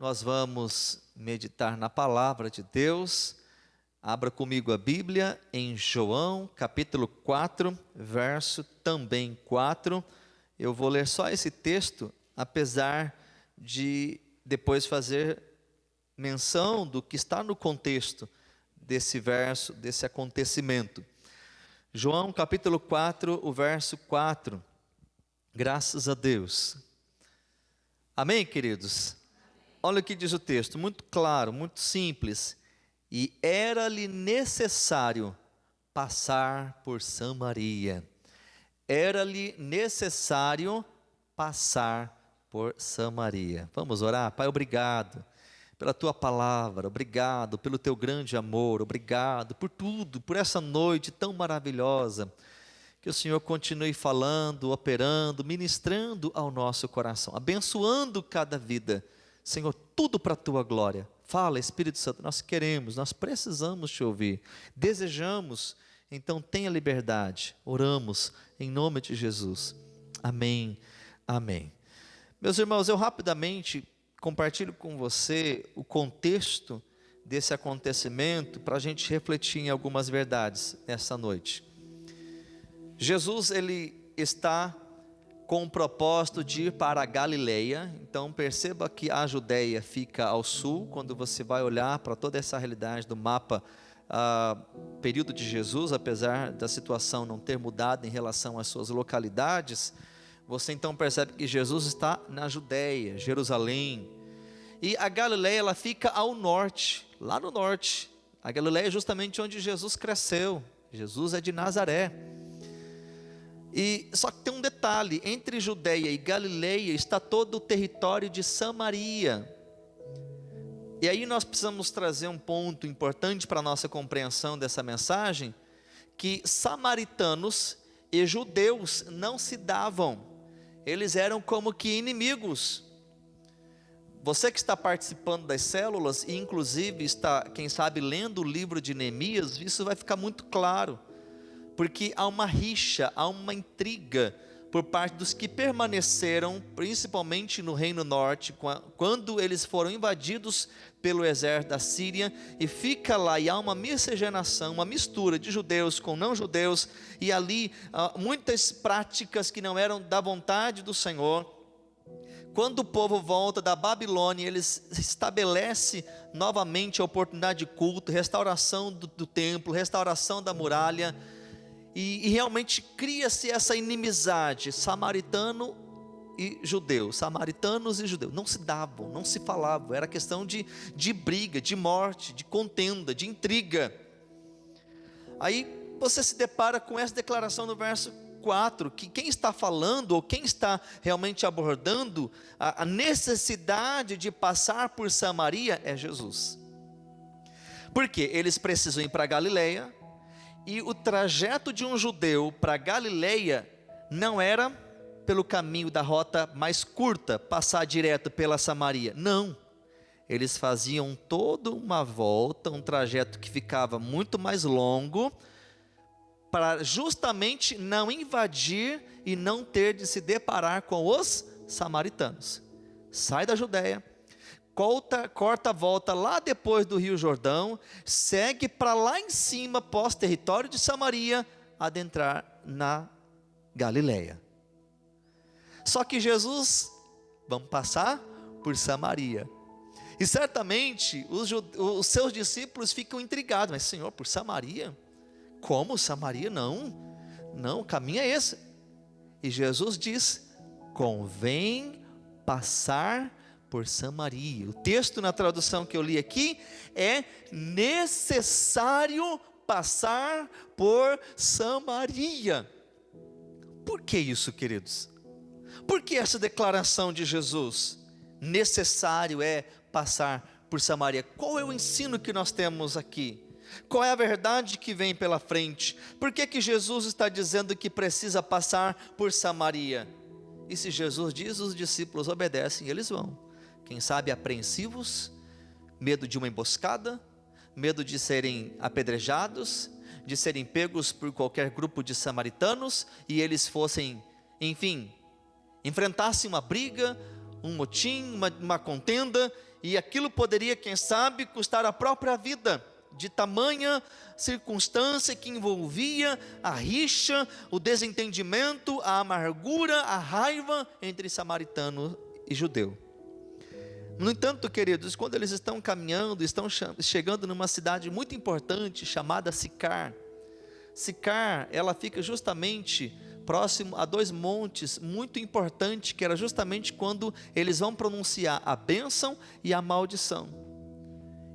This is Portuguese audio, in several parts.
nós vamos meditar na palavra de Deus. Abra comigo a Bíblia em João, capítulo 4, verso também 4. Eu vou ler só esse texto, apesar de depois fazer menção do que está no contexto desse verso, desse acontecimento. João, capítulo 4, o verso 4. Graças a Deus. Amém, queridos? Olha o que diz o texto, muito claro, muito simples. E era-lhe necessário passar por Samaria. Era-lhe necessário passar por Samaria. Vamos orar? Pai, obrigado pela tua palavra, obrigado pelo teu grande amor, obrigado por tudo, por essa noite tão maravilhosa. Que o Senhor continue falando, operando, ministrando ao nosso coração, abençoando cada vida. Senhor, tudo para a tua glória. Fala, Espírito Santo, nós queremos, nós precisamos te ouvir, desejamos, então tenha liberdade. Oramos em nome de Jesus. Amém, amém. Meus irmãos, eu rapidamente compartilho com você o contexto desse acontecimento para a gente refletir em algumas verdades nessa noite. Jesus, ele está com o propósito de ir para a Galileia. Então perceba que a Judeia fica ao sul. Quando você vai olhar para toda essa realidade do mapa, período de Jesus, apesar da situação não ter mudado em relação às suas localidades, você então percebe que Jesus está na Judeia, Jerusalém. E a Galileia, ela fica ao norte, lá no norte. A Galileia é justamente onde Jesus cresceu. Jesus é de Nazaré. E só que tem um detalhe, entre Judeia e Galileia está todo o território de Samaria. E aí nós precisamos trazer um ponto importante para a nossa compreensão dessa mensagem, que samaritanos e judeus não se davam, eles eram como que inimigos. Você que está participando das células e inclusive está, quem sabe, lendo o livro de Neemias, isso vai ficar muito claro. Porque há uma rixa, há uma intriga por parte dos que permaneceram, principalmente no Reino Norte, quando eles foram invadidos pelo exército da Síria, e fica lá, e há uma miscigenação, uma mistura de judeus com não judeus, e ali muitas práticas que não eram da vontade do Senhor. Quando o povo volta da Babilônia, eles estabelecem novamente a oportunidade de culto, restauração do templo, restauração da muralha, e realmente cria-se essa inimizade, samaritano e judeu, samaritanos e judeus, não se davam, não se falavam, era questão de briga, de morte, de contenda, de intriga. Aí você se depara com essa declaração no verso 4, que quem está falando, ou quem está realmente abordando a necessidade de passar por Samaria é Jesus. Porque eles precisam ir para Galileia, e o trajeto de um judeu para Galileia não era pelo caminho da rota mais curta, passar direto pela Samaria. Não, eles faziam toda uma volta, um trajeto que ficava muito mais longo, para justamente não invadir e não ter de se deparar com os samaritanos. Sai da Judeia, corta a volta lá depois do Rio Jordão, segue para lá em cima, pós-território de Samaria, adentrar na Galileia. Só que Jesus, vamos passar por Samaria. E certamente os seus discípulos ficam intrigados, mas Senhor, por Samaria? Como Samaria? Não, o caminho é esse. E Jesus diz, convém passar por Samaria. O texto na tradução que eu li aqui é necessário passar por Samaria. Por que isso, queridos? Por que essa declaração de Jesus? Necessário é passar por Samaria. Qual é o ensino que nós temos aqui? Qual é a verdade que vem pela frente? Por que Jesus está dizendo que precisa passar por Samaria? E se Jesus diz, os discípulos obedecem e eles vão. Quem sabe apreensivos, medo de uma emboscada, medo de serem apedrejados, de serem pegos por qualquer grupo de samaritanos, e eles fossem, enfim, enfrentassem uma briga, um motim, uma contenda, e aquilo poderia, quem sabe, custar a própria vida, de tamanha circunstância que envolvia a rixa, o desentendimento, a amargura, a raiva entre samaritano e judeu. No entanto, queridos, quando eles estão caminhando, estão chegando numa cidade muito importante chamada Sicar. Sicar, ela fica justamente próximo a dois montes muito importantes, que era justamente quando eles vão pronunciar a bênção e a maldição.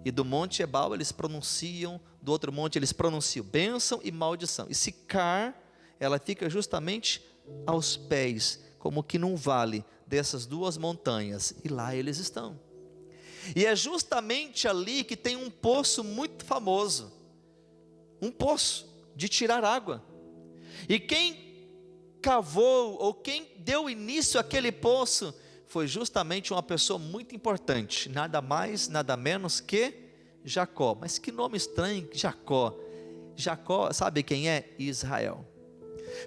E do monte Ebal eles pronunciam, do outro monte eles pronunciam bênção e maldição. E Sicar, ela fica justamente aos pés, como que num vale dessas duas montanhas, e lá eles estão. E é justamente ali que tem um poço muito famoso, um poço de tirar água. E quem cavou, ou quem deu início àquele poço, foi justamente uma pessoa muito importante, nada mais, nada menos que Jacó. Mas que nome estranho, Jacó. Jacó, sabe quem é? Israel.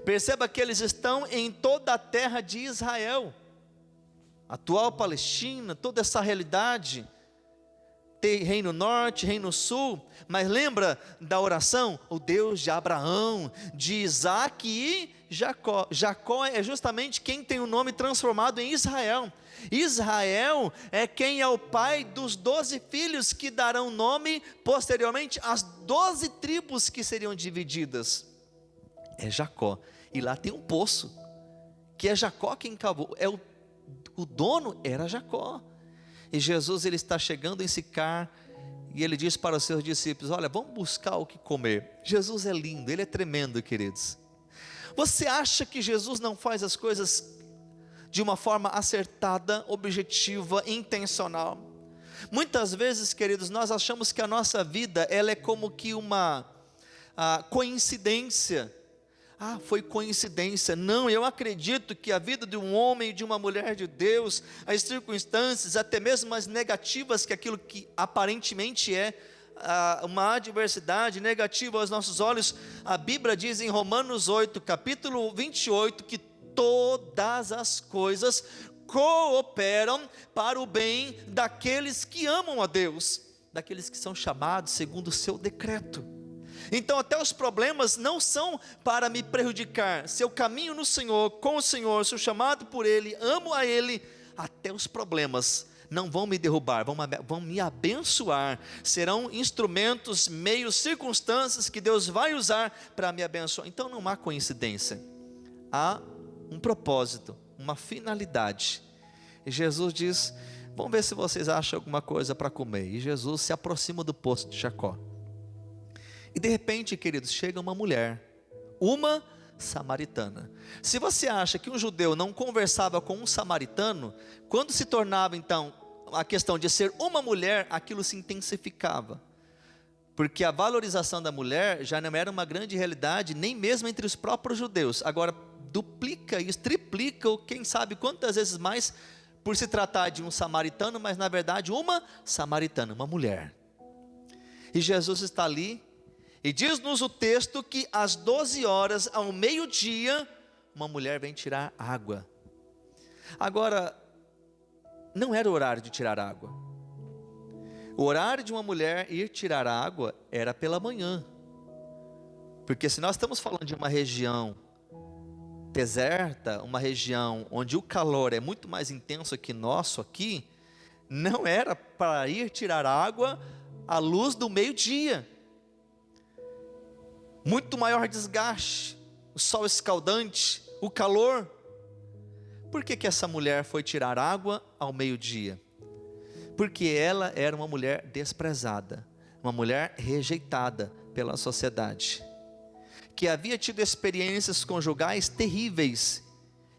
Perceba que eles estão em toda a terra de Israel, atual Palestina, toda essa realidade. Tem reino norte, reino sul, mas lembra da oração? O Deus de Abraão, de Isaac e Jacó. Jacó é justamente quem tem o nome transformado em Israel. Israel é quem é o pai dos 12 filhos que darão nome posteriormente às 12 tribos que seriam divididas. É Jacó, e lá tem um poço, que é Jacó quem cavou, o dono era Jacó. E Jesus, ele está chegando em Sicar, e ele diz para os seus discípulos: olha, vamos buscar o que comer. Jesus é lindo, ele é tremendo, queridos. Você acha que Jesus não faz as coisas de uma forma acertada, objetiva, intencional? Muitas vezes, queridos, nós achamos que a nossa vida, ela é como que uma coincidência. Foi coincidência. Não, eu acredito que a vida de um homem e de uma mulher de Deus, as circunstâncias, até mesmo as negativas, que aquilo que aparentemente é uma adversidade negativa aos nossos olhos, a Bíblia diz em Romanos 8, capítulo 28, que todas as coisas cooperam para o bem daqueles que amam a Deus, daqueles que são chamados segundo o seu decreto. Então até os problemas não são para me prejudicar. Se eu caminho no Senhor, com o Senhor, sou chamado por Ele, amo a Ele, até os problemas não vão me derrubar, vão me abençoar. Serão instrumentos, meios, circunstâncias que Deus vai usar para me abençoar. Então não há coincidência, há um propósito, uma finalidade. E Jesus diz: vamos ver se vocês acham alguma coisa para comer. E Jesus se aproxima do poço de Jacó. E de repente, queridos, chega uma mulher, uma samaritana. Se você acha que um judeu não conversava com um samaritano, quando se tornava então a questão de ser uma mulher, aquilo se intensificava. Porque a valorização da mulher já não era uma grande realidade, nem mesmo entre os próprios judeus. Agora duplica isso, triplica, ou quem sabe quantas vezes mais, por se tratar de um samaritano, mas na verdade uma samaritana, uma mulher. E Jesus está ali, e diz-nos o texto que às 12 horas, ao meio-dia, uma mulher vem tirar água. Agora, não era o horário de tirar água. O horário de uma mulher ir tirar água era pela manhã. Porque se nós estamos falando de uma região deserta, uma região onde o calor é muito mais intenso que nosso aqui, não era para ir tirar água à luz do meio-dia. Muito maior desgaste, o sol escaldante, o calor. Por que essa mulher foi tirar água ao meio-dia? Porque ela era uma mulher desprezada, uma mulher rejeitada pela sociedade, que havia tido experiências conjugais terríveis,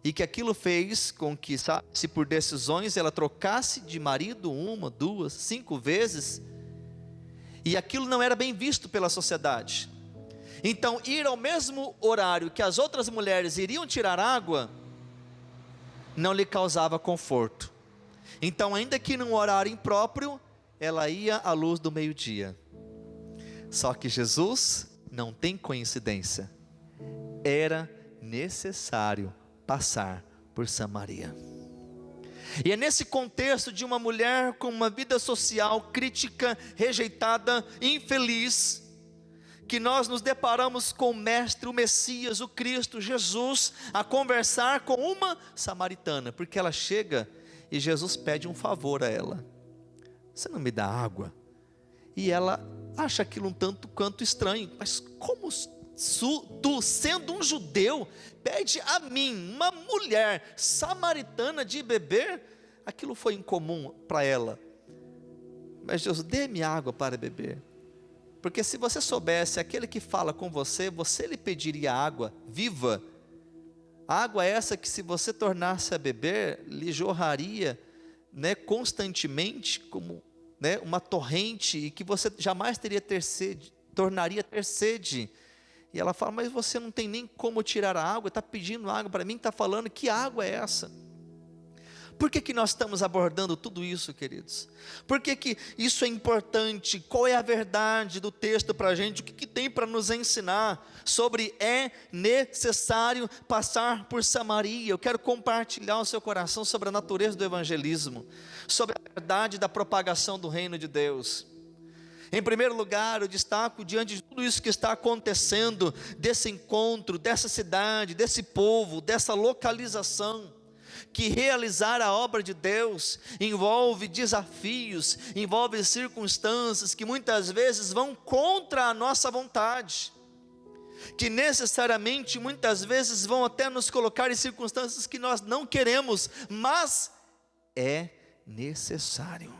e que aquilo fez com que, se por decisões ela trocasse de marido 1, 2, 5 vezes, e aquilo não era bem visto pela sociedade. Então ir ao mesmo horário que as outras mulheres iriam tirar água, não lhe causava conforto. Então, ainda que num horário impróprio, ela ia à luz do meio-dia. Só que Jesus não tem coincidência, era necessário passar por Samaria. E é nesse contexto de uma mulher com uma vida social crítica, rejeitada, infeliz, que nós nos deparamos com o Mestre, o Messias, o Cristo, Jesus, a conversar com uma samaritana, porque ela chega e Jesus pede um favor a ela: você não me dá água? E ela acha aquilo um tanto quanto estranho, mas como tu, sendo um judeu, pede a mim, uma mulher samaritana, de beber? Aquilo foi incomum para ela. Mas Jesus: dê-me água para beber. Porque se você soubesse, aquele que fala com você, você lhe pediria água viva. Água essa que, se você tornasse a beber, lhe jorraria, constantemente, como uma torrente, e que você jamais tornaria a ter sede. E ela fala: mas você não tem nem como tirar a água, está pedindo água para mim, está falando, que água é essa? Por que nós estamos abordando tudo isso, queridos? Por que isso é importante? Qual é a verdade do texto para a gente? O que tem para nos ensinar sobre é necessário passar por Samaria? Eu quero compartilhar o seu coração sobre a natureza do evangelismo, sobre a verdade da propagação do reino de Deus. Em primeiro lugar, eu destaco, diante de tudo isso que está acontecendo, desse encontro, dessa cidade, desse povo, dessa localização, que realizar a obra de Deus envolve desafios, envolve circunstâncias que muitas vezes vão contra a nossa vontade, que necessariamente muitas vezes vão até nos colocar em circunstâncias que nós não queremos, mas é necessário.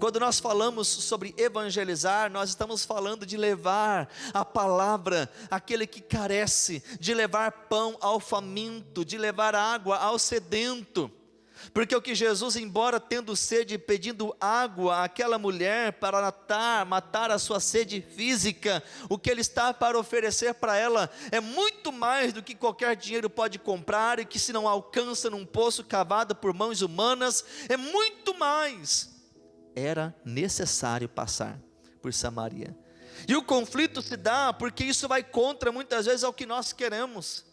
Quando nós falamos sobre evangelizar, nós estamos falando de levar a palavra àquele que carece, de levar pão ao faminto, de levar água ao sedento. Porque o que Jesus, embora tendo sede e pedindo água àquela mulher para matar a sua sede física, o que Ele está para oferecer para ela é muito mais do que qualquer dinheiro pode comprar, e que se não alcança num poço cavado por mãos humanas, é muito mais. Era necessário passar por Samaria. E o conflito se dá porque isso vai contra, muitas vezes, ao que nós queremos.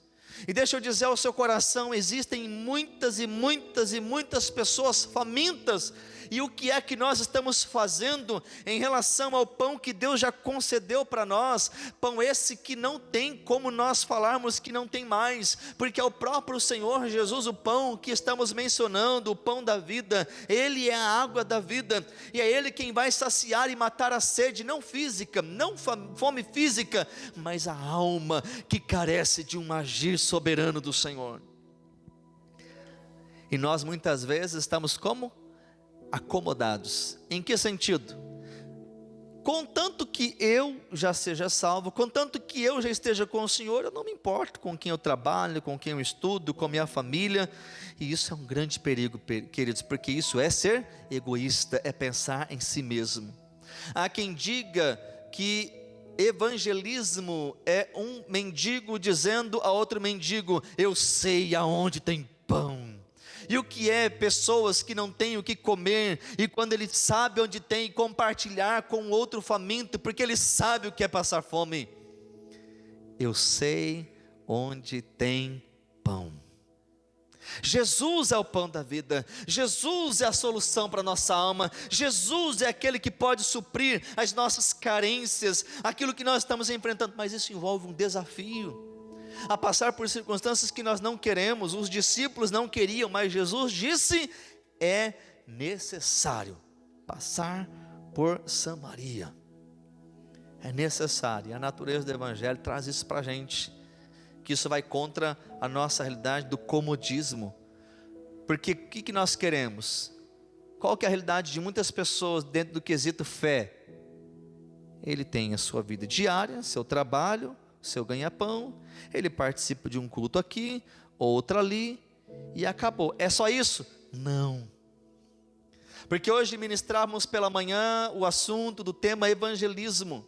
E deixa eu dizer ao seu coração: existem muitas e muitas e muitas pessoas famintas. E o que é que nós estamos fazendo em relação ao pão que Deus já concedeu para nós? Pão esse que não tem como nós falarmos que não tem mais, porque é o próprio Senhor Jesus, o pão que estamos mencionando, o pão da vida. Ele é a água da vida, e é Ele quem vai saciar e matar a sede, não física, não fome física, mas a alma que carece de um agir soberano do Senhor. E nós muitas vezes estamos como? Acomodados. Em que sentido? Contanto que eu já seja salvo, contanto que eu já esteja com o Senhor, eu não me importo com quem eu trabalho, com quem eu estudo, com a minha família. E isso é um grande perigo, queridos, porque isso é ser egoísta, é pensar em si mesmo. Há quem diga que evangelismo é um mendigo dizendo a outro mendigo: eu sei aonde tem pão. E o que é pessoas que não têm o que comer, e quando ele sabe onde tem, compartilhar com outro faminto, porque ele sabe o que é passar fome. Eu sei onde tem pão. Jesus é o pão da vida, Jesus é a solução para a nossa alma, Jesus é aquele que pode suprir as nossas carências, aquilo que nós estamos enfrentando. Mas isso envolve um desafio, a passar por circunstâncias que nós não queremos. Os discípulos não queriam, mas Jesus disse: é necessário passar por Samaria. É necessário, e a natureza do Evangelho traz isso para a gente, que isso vai contra a nossa realidade do comodismo. Porque o que nós queremos? Qual que é a realidade de muitas pessoas dentro do quesito fé? Ele tem a sua vida diária, seu trabalho, seu ganha-pão, ele participa de um culto aqui, outro ali, e acabou. É só isso? Não. Porque hoje ministramos pela manhã o assunto do tema evangelismo.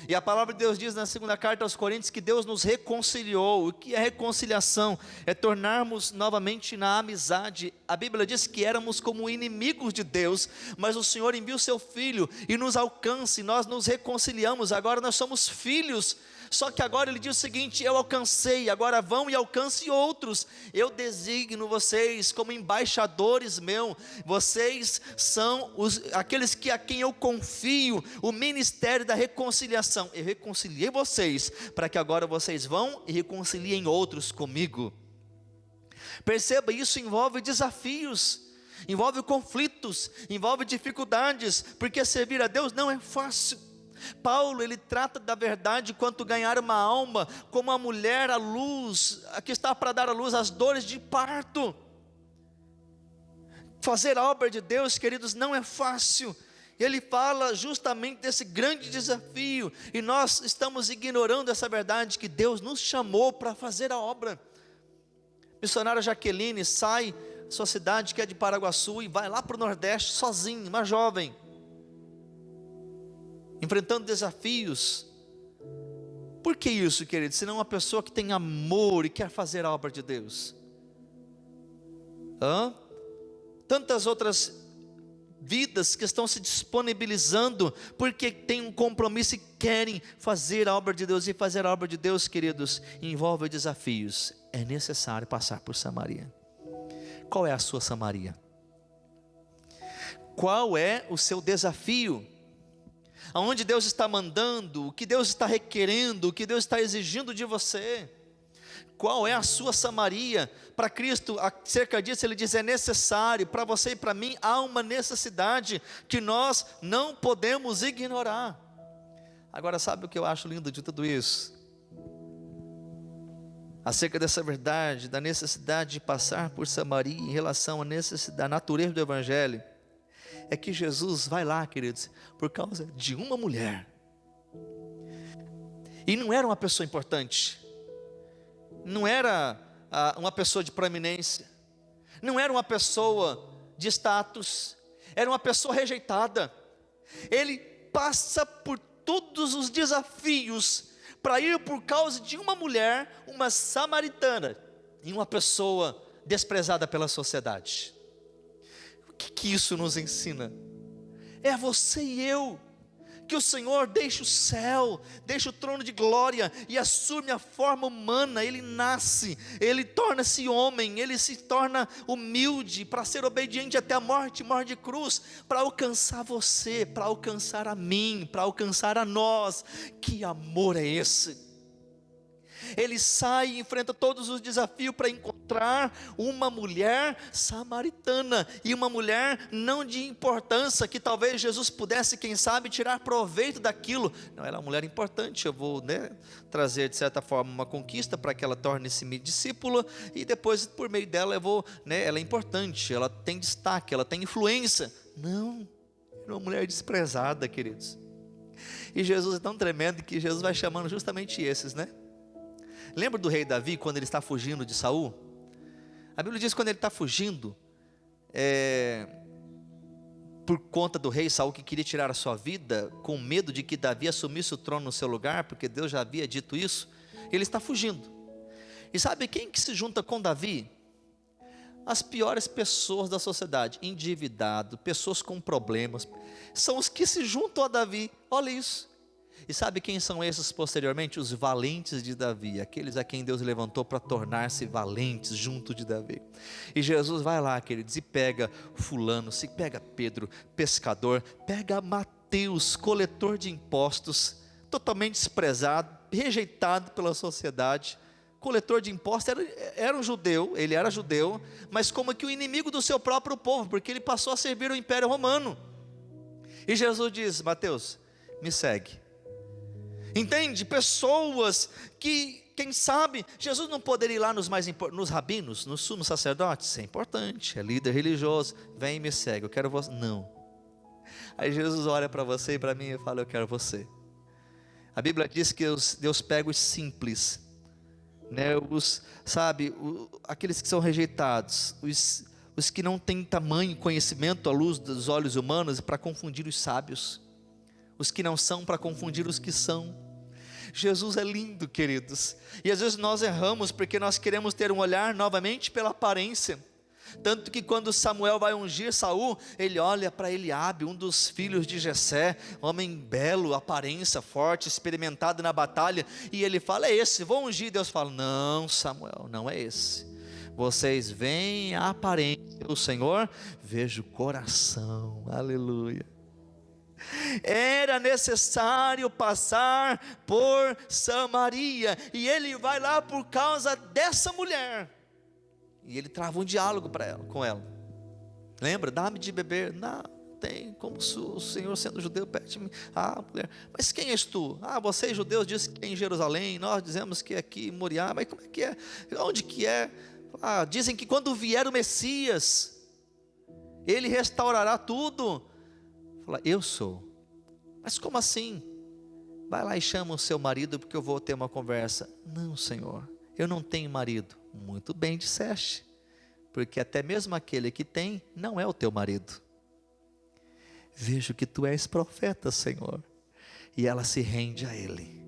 E a palavra de Deus diz na segunda carta aos Coríntios que Deus nos reconciliou. O que é reconciliação? É tornarmos novamente na amizade. A Bíblia diz que éramos como inimigos de Deus, mas o Senhor envia o seu Filho e nos alcança, e nós nos reconciliamos. Agora nós somos filhos Só que agora ele diz o seguinte: eu alcancei, agora vão e alcance outros. Eu designo vocês como embaixadores meus. Vocês são aqueles a quem eu confio o ministério da reconciliação. Eu reconciliei vocês, para que agora vocês vão e reconciliem outros comigo. Perceba, isso envolve desafios, envolve conflitos, envolve dificuldades, porque servir a Deus não é fácil. Paulo, ele trata da verdade quanto ganhar uma alma, como a mulher à luz, que está para dar à luz as dores de parto. Fazer a obra de Deus, queridos, não é fácil. Ele fala justamente desse grande desafio, e nós estamos ignorando essa verdade, que Deus nos chamou para fazer a obra. Missionária Jaqueline sai da sua cidade, que é de Paraguaçu, e vai lá para o Nordeste sozinha, uma jovem, enfrentando desafios. Por que isso, querido? Se não uma pessoa que tem amor e quer fazer a obra de Deus. Tantas outras vidas que estão se disponibilizando, porque têm um compromisso e querem fazer a obra de Deus. E fazer a obra de Deus, queridos, envolve desafios. É necessário passar por Samaria. Qual é a sua Samaria? Qual é o seu desafio? Aonde Deus está mandando, o que Deus está requerendo, o que Deus está exigindo de você? Qual é a sua Samaria? Para Cristo, acerca disso ele diz: é necessário, para você e para mim há uma necessidade que nós não podemos ignorar. Agora, sabe o que eu acho lindo de tudo isso? Acerca dessa verdade, da necessidade de passar por Samaria, em relação à necessidade, à natureza do Evangelho, é que Jesus vai lá, queridos, por causa de uma mulher. E não era uma pessoa importante, não era uma pessoa de proeminência, não era uma pessoa de status, era uma pessoa rejeitada. Ele passa por todos os desafios para ir por causa de uma mulher, uma samaritana, e uma pessoa desprezada pela sociedade. O que isso nos ensina? É você e eu, que o Senhor deixa o céu, deixa o trono de glória e assume a forma humana. Ele nasce, ele torna-se homem, ele se torna humilde para ser obediente até a morte de cruz, para alcançar você, para alcançar a mim, para alcançar a nós. Que amor é esse? Ele sai e enfrenta todos os desafios para encontrar uma mulher samaritana, e uma mulher não de importância, que talvez Jesus pudesse, quem sabe, tirar proveito daquilo. Não, ela é uma mulher importante, eu vou trazer de certa forma uma conquista para que ela torne-se minha discípula, e depois por meio dela eu vou, ela é importante, ela tem destaque, ela tem influência. Não, é uma mulher desprezada, queridos. E Jesus é tão tremendo que Jesus vai chamando justamente esses, Lembra do rei Davi, quando ele está fugindo de Saul? A Bíblia diz que quando ele está fugindo, por conta do rei Saul, que queria tirar a sua vida, com medo de que Davi assumisse o trono no seu lugar, porque Deus já havia dito isso, ele está fugindo. E sabe quem que se junta com Davi? As piores pessoas da sociedade, endividado, pessoas com problemas, são os que se juntam a Davi. Olha isso. E sabe quem são esses posteriormente? Os valentes de Davi, aqueles a quem Deus levantou para tornar-se valentes junto de Davi. E Jesus vai lá, queridos, e pega fulano, se pega Pedro, pescador, pega Mateus, coletor de impostos, totalmente desprezado, rejeitado pela sociedade. Coletor de impostos, era um judeu, ele era judeu, mas como que o inimigo do seu próprio povo, porque ele passou a servir o Império Romano. E Jesus diz: Mateus, me segue. Entende? Pessoas que, quem sabe, Jesus não poderia ir lá nos rabinos, nos sumos sacerdotes. Isso é importante, é líder religioso. Vem e me segue, eu quero você. Não. Aí Jesus olha para você e para mim e fala: eu quero você. A Bíblia diz que Deus pega os simples, aqueles que são rejeitados, os que não têm tamanho conhecimento à luz dos olhos humanos, para confundir os sábios, os que não são para confundir os que são. Jesus é lindo, queridos, e às vezes nós erramos porque nós queremos ter um olhar novamente pela aparência. Tanto que quando Samuel vai ungir Saul, ele olha para Eliabe, um dos filhos de Jessé, homem belo, aparência forte, experimentado na batalha, e ele fala: é esse, vou ungir. Deus fala: não, Samuel, não é esse. Vocês veem a aparência, o Senhor veja o coração. Aleluia. Era necessário passar por Samaria, e ele vai lá por causa dessa mulher. E ele trava um diálogo com ela. Lembra? Dá-me de beber. Não, tem. Como o Senhor sendo judeu pede-me. Ah, mulher, mas quem és tu? Ah, vocês judeus dizem que é em Jerusalém. Nós dizemos que é aqui em Moriá. Mas como é que é? Onde que é? Ah, dizem que quando vier o Messias, ele restaurará tudo. Fala: eu sou. Mas como assim? Vai lá e chama o seu marido, porque eu vou ter uma conversa. Não, Senhor, eu não tenho marido. Muito bem disseste, porque até mesmo aquele que tem, não é o teu marido. Vejo que tu és profeta, Senhor. E ela se rende a ele.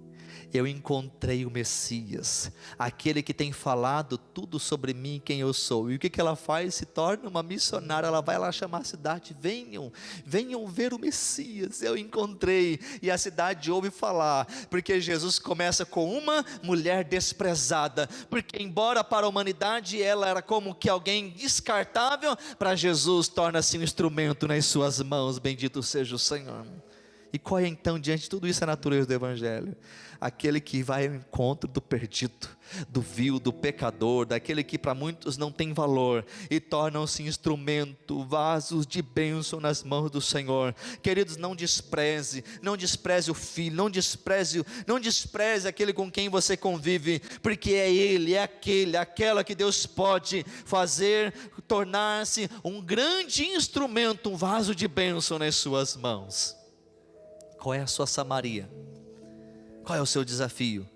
Eu encontrei o Messias, aquele que tem falado tudo sobre mim, quem eu sou. E o que ela faz? Se torna uma missionária. Ela vai lá chamar a cidade: venham ver o Messias, eu encontrei. E a cidade ouve falar, porque Jesus começa com uma mulher desprezada, porque embora para a humanidade ela era como que alguém descartável, para Jesus torna-se um instrumento nas suas mãos. Bendito seja o Senhor. E qual é então, diante de tudo isso, a natureza do Evangelho? Aquele que vai ao encontro do perdido, do vil, do pecador, daquele que para muitos não tem valor, e tornam-se instrumento, vasos de bênção nas mãos do Senhor. Queridos, não despreze o filho, não despreze aquele com quem você convive, porque é ele, é aquela que Deus pode fazer tornar-se um grande instrumento, um vaso de bênção nas suas mãos. Qual é a sua Samaria? Qual é o seu desafio?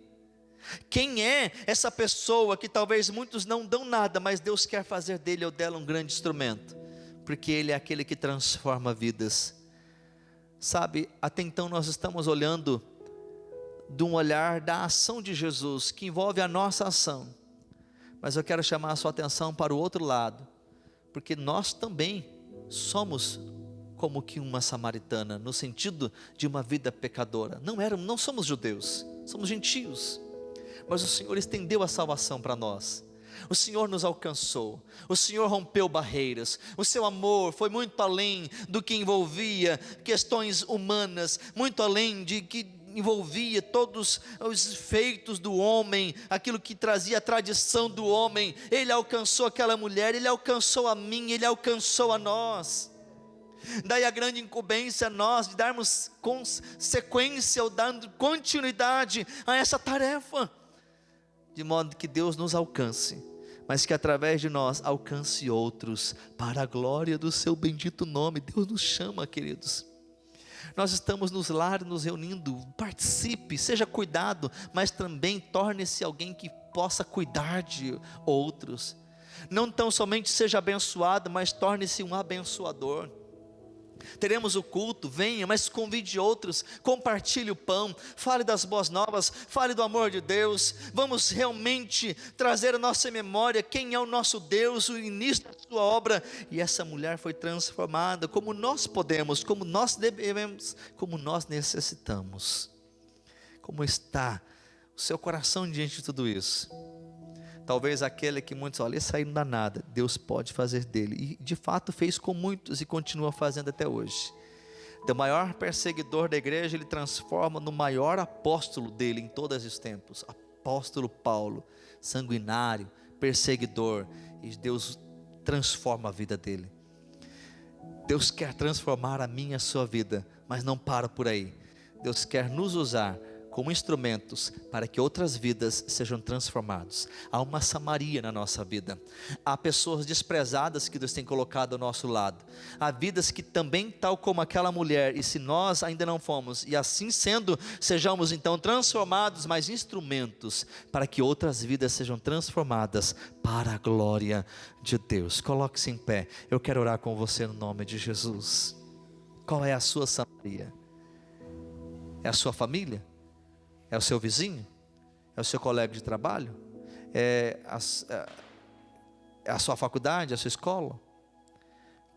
Quem é essa pessoa que talvez muitos não dão nada, mas Deus quer fazer dele ou dela um grande instrumento? Porque ele é aquele que transforma vidas. Sabe, até então nós estamos olhando de um olhar da ação de Jesus, que envolve a nossa ação. Mas eu quero chamar a sua atenção para o outro lado, porque nós também somos como que uma samaritana, no sentido de uma vida pecadora. Não somos judeus, somos gentios, mas o Senhor estendeu a salvação para nós. O Senhor nos alcançou, o Senhor rompeu barreiras, o seu amor foi muito além do que envolvia questões humanas, muito além de que envolvia todos os feitos do homem, aquilo que trazia a tradição do homem. Ele alcançou aquela mulher, ele alcançou a mim, ele alcançou a nós. Daí a grande incumbência a nós de darmos sequência ou dando continuidade a essa tarefa, de modo que Deus nos alcance, mas que através de nós alcance outros, para a glória do seu bendito nome. Deus nos chama, queridos. Nós estamos nos lares nos reunindo, participe, seja cuidado, mas também torne-se alguém que possa cuidar de outros. Não tão somente seja abençoado, mas torne-se um abençoador. Teremos o culto, venha, mas convide outros, compartilhe o pão, fale das boas novas, fale do amor de Deus. Vamos realmente trazer a nossa memória quem é o nosso Deus, o início da sua obra. E essa mulher foi transformada, como nós podemos, como nós devemos, como nós necessitamos. Como está o seu coração diante de tudo isso? Talvez aquele que muitos olham, esse aí não dá nada, Deus pode fazer dele, e de fato fez com muitos e continua fazendo até hoje. Do maior perseguidor da igreja, ele transforma no maior apóstolo dele em todos os tempos, apóstolo Paulo, sanguinário, perseguidor, e Deus transforma a vida dele. Deus quer transformar a minha e a sua vida, mas não para por aí. Deus quer nos usar como instrumentos para que outras vidas sejam transformadas. Há uma Samaria na nossa vida. Há pessoas desprezadas que Deus tem colocado ao nosso lado. Há vidas que também, tal como aquela mulher, e se nós ainda não fomos, e assim sendo, sejamos então transformados, mas instrumentos para que outras vidas sejam transformadas para a glória de Deus. Coloque-se em pé. Eu quero orar com você no nome de Jesus. Qual é a sua Samaria? É a sua família? É o seu vizinho? É o seu colega de trabalho? É a sua faculdade, a sua escola?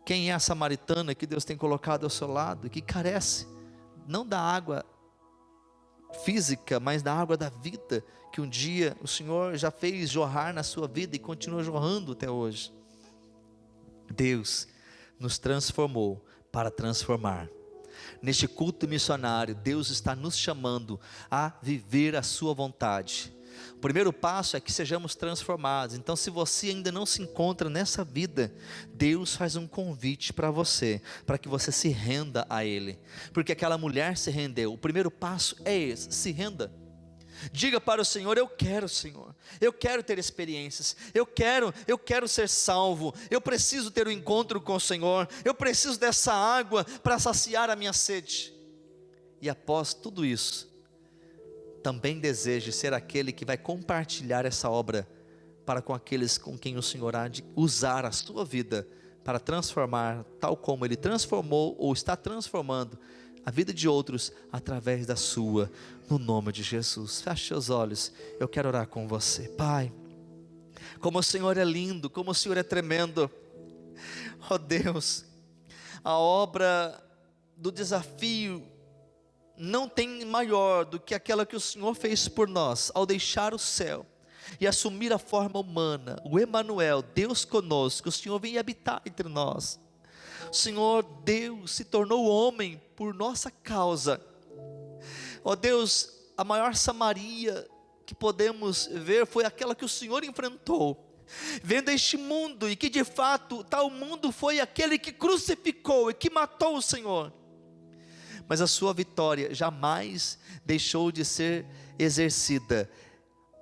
Quem é a samaritana que Deus tem colocado ao seu lado, que carece, não da água física, mas da água da vida, que um dia o Senhor já fez jorrar na sua vida e continua jorrando até hoje? Deus nos transformou para transformar. Neste culto missionário, Deus está nos chamando a viver a sua vontade. O primeiro passo é que sejamos transformados. Então, se você ainda não se encontra nessa vida, Deus faz um convite para você, para que você se renda a Ele, porque aquela mulher se rendeu. O primeiro passo é esse: se renda. Diga para o Senhor: eu quero ter experiências, eu quero ser salvo, eu preciso ter um encontro com o Senhor, eu preciso dessa água para saciar a minha sede. E após tudo isso, também deseje ser aquele que vai compartilhar essa obra para com aqueles com quem o Senhor há de usar a sua vida para transformar, tal como Ele transformou ou está transformando a vida de outros através da sua, no nome de Jesus. Feche seus olhos, eu quero orar com você. Pai, como o Senhor é lindo, como o Senhor é tremendo, ó Deus, a obra do desafio não tem maior do que aquela que o Senhor fez por nós, ao deixar o céu e assumir a forma humana, o Emanuel, Deus conosco. O Senhor vem habitar entre nós. O Senhor Deus se tornou homem por nossa causa. Ó Deus, a maior Samaria que podemos ver foi aquela que o Senhor enfrentou, vendo este mundo, e que de fato tal mundo foi aquele que crucificou e que matou o Senhor. Mas a sua vitória jamais deixou de ser exercida.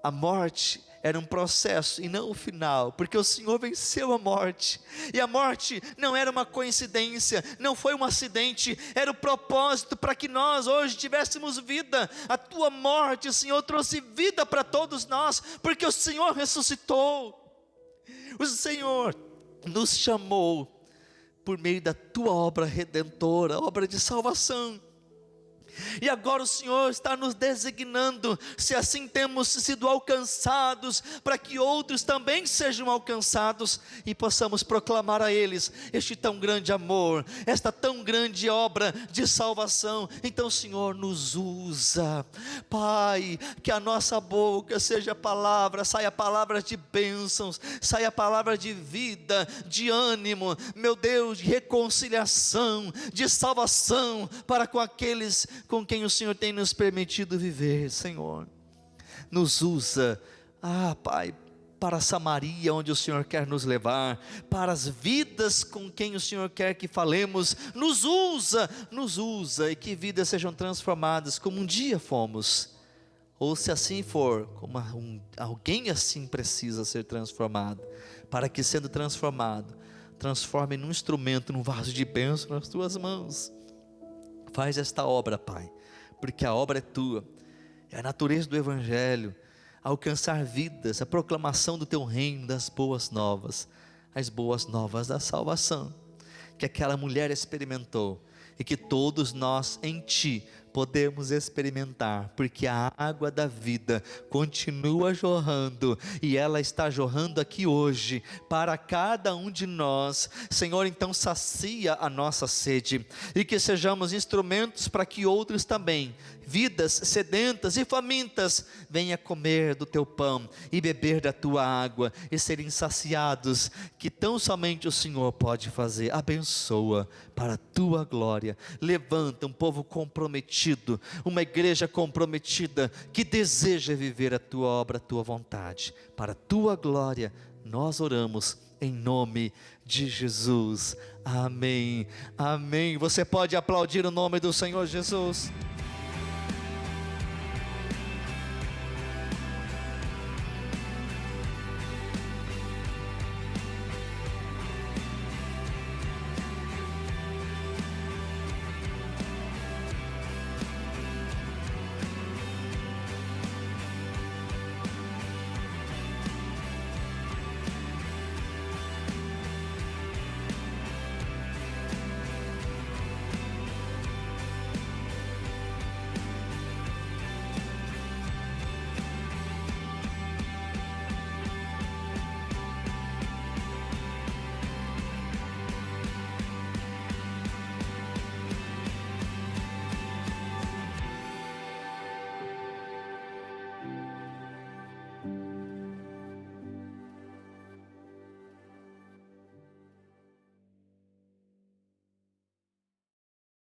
A morte era um processo e não o final, porque o Senhor venceu a morte, e a morte não era uma coincidência, não foi um acidente, era o propósito para que nós hoje tivéssemos vida. A tua morte, o Senhor trouxe vida para todos nós, porque o Senhor ressuscitou. O Senhor nos chamou por meio da tua obra redentora, obra de salvação. E agora o Senhor está nos designando, se assim temos sido alcançados, para que outros também sejam alcançados e possamos proclamar a eles este tão grande amor, esta tão grande obra de salvação. Então, Senhor, nos usa, Pai, que a nossa boca seja palavra, saia palavras de bênçãos, saia palavra de vida, de ânimo, meu Deus, de reconciliação, de salvação para com aqueles com quem o Senhor tem nos permitido viver. Senhor, nos usa, Pai, para Samaria, onde o Senhor quer nos levar, para as vidas com quem o Senhor quer que falemos. Nos usa, e que vidas sejam transformadas como um dia fomos, ou se assim for, como alguém assim precisa ser transformado, para que, sendo transformado, transforme num instrumento, num vaso de bênção nas tuas mãos. Faz esta obra, Pai, porque a obra é tua, é a natureza do Evangelho, alcançar vidas, a proclamação do teu reino, das boas novas, as boas novas da salvação, que aquela mulher experimentou, e que todos nós em ti podemos experimentar, porque a água da vida continua jorrando, e ela está jorrando aqui hoje, para cada um de nós. Senhor, então sacia a nossa sede, e que sejamos instrumentos para que outros também, vidas sedentas e famintas, venham comer do teu pão, e beber da tua água, e serem saciados, que tão somente o Senhor pode fazer. Abençoa para a tua glória, levanta um povo comprometido, uma igreja comprometida, que deseja viver a tua obra, a tua vontade, para a tua glória. Nós oramos em nome de Jesus, amém, amém. Você pode aplaudir o nome do Senhor Jesus?